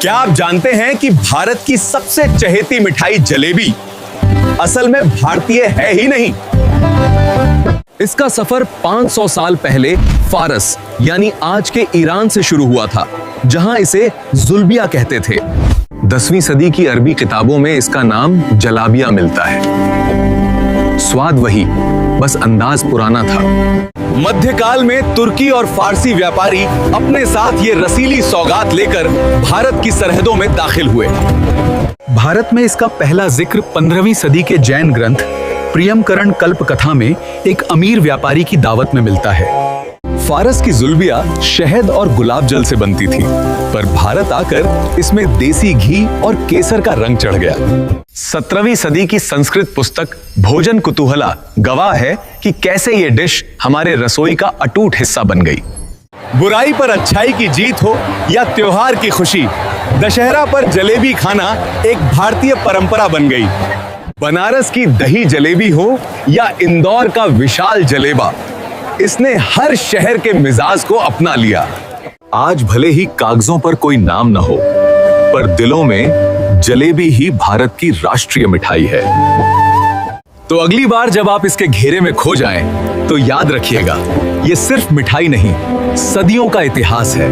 क्या आप जानते हैं कि भारत की सबसे चहेती मिठाई जलेबी असल में भारतीय है ही नहीं। इसका सफर 500 साल पहले फारस यानी आज के ईरान से शुरू हुआ था, जहां इसे जुल्बिया कहते थे। 10वीं सदी की अरबी किताबों में इसका नाम जलाबिया मिलता है। स्वाद वही, बस अंदाज पुराना था। मध्यकाल में तुर्की और फारसी व्यापारी अपने साथ ये रसीली सौगात लेकर भारत की सरहदों में दाखिल हुए। भारत में इसका पहला जिक्र 15वीं सदी के जैन ग्रंथ प्रियमकरण कल्प कथा में एक अमीर व्यापारी की दावत में मिलता है। फारस की जुल्बिया शहद और गुलाब जल से बनती थी, पर भारत आकर इसमें देसी घी और केसर का रंग चढ़ गया। 17वीं सदी की संस्कृत पुस्तक भोजन कुतूहला गवाह है कि कैसे ये डिश हमारे रसोई का अटूट हिस्सा बन गई। बुराई पर अच्छाई की जीत हो या त्योहार की खुशी, दशहरा पर जलेबी खाना एक भारतीय परंपरा बन गई। बनारस की दही जलेबी हो या इंदौर का विशाल जलेबा, इसने हर शहर के मिजाज को अपना लिया। आज भले ही कागजों पर कोई नाम न हो, पर दिलों में जलेबी ही भारत की राष्ट्रीय मिठाई है। तो अगली बार जब आप इसके घेरे में खो जाएं, तो याद रखिएगा, ये सिर्फ मिठाई नहीं, सदियों का इतिहास है।